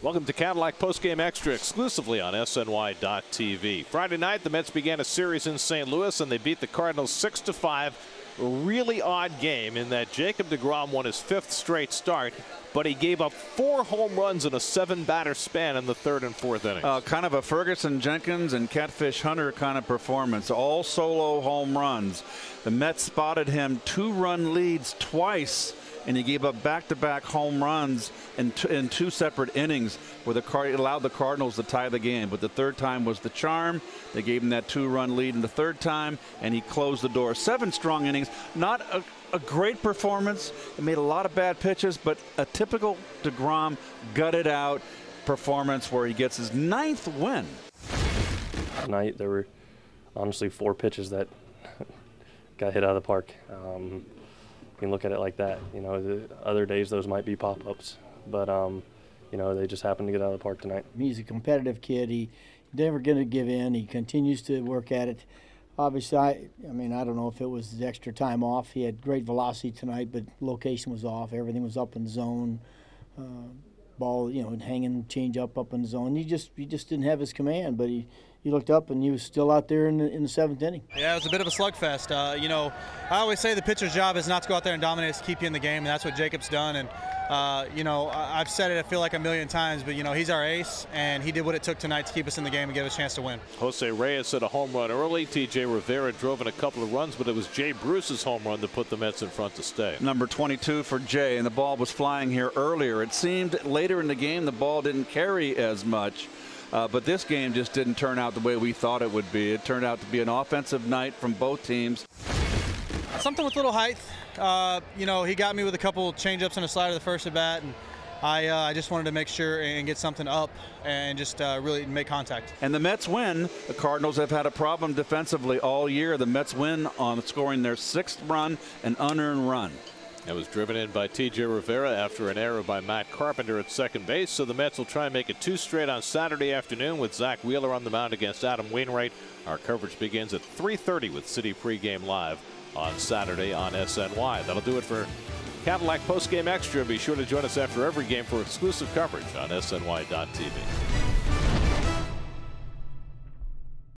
Welcome to Cadillac Postgame Extra exclusively on SNY.TV. Friday night, the Mets began a series in St. Louis, and they beat the Cardinals 6-5. A really odd game in that Jacob deGrom won his 5th straight start, but he gave up 4 home runs in a 7-batter span in the 3rd and 4th innings. Kind of a Ferguson Jenkins and Catfish Hunter kind of performance. All solo home runs. The Mets spotted him 2-run leads twice, and he gave up back-to-back home runs in 2 separate innings where it allowed the Cardinals to tie the game. But the 3rd time was the charm. They gave him that 2-run lead in the 3rd time, and he closed the door. 7 strong innings. Not a great performance. It made a lot of bad pitches, but a typical deGrom gutted out performance where he gets his 9th win. Tonight there were honestly 4 pitches that got hit out of the park. You can look at it like that. You know, the other days those might be pop-ups, but you know, they just happened to get out of the park tonight. He's a competitive kid. He's never going to give in. He continues to work at it. Obviously, I mean, I don't know if it was the extra time off. He had great velocity tonight, but location was off. Everything was up in the zone. Ball, you know, hanging, change up in the zone. He just didn't have his command, but he looked up and he was still out there in the 7th inning. Yeah, it was a bit of a slugfest. You know, I always say the pitcher's job is not to go out there and dominate, it's to keep you in the game, and that's what Jacob's done. And you know, I've said it, I feel like a million times, but you know, he's our ace, and he did what it took tonight to keep us in the game and give us a chance to win. Jose Reyes hit a home run early. TJ Rivera drove in a couple of runs, but it was Jay Bruce's home run that put the Mets in front to stay. Number 22 for Jay, and the ball was flying here earlier. It seemed later in the game the ball didn't carry as much. But this game just didn't turn out the way we thought it would be. It turned out to be an offensive night from both teams. Something with little height. You know, he got me with a couple change-ups and a slider the first at bat, and I just wanted to make sure and get something up and just really make contact. And the Mets win. The Cardinals have had a problem defensively all year. The Mets win on scoring their 6th run, an unearned run. That was driven in by TJ Rivera after an error by Matt Carpenter at second base. So the Mets will try and make it 2 straight on Saturday afternoon with Zach Wheeler on the mound against Adam Wainwright. Our coverage begins at 3:30 with City Pregame Live on Saturday on SNY. That'll do it for Cadillac Postgame Extra. Be sure to join us after every game for exclusive coverage on SNY.TV.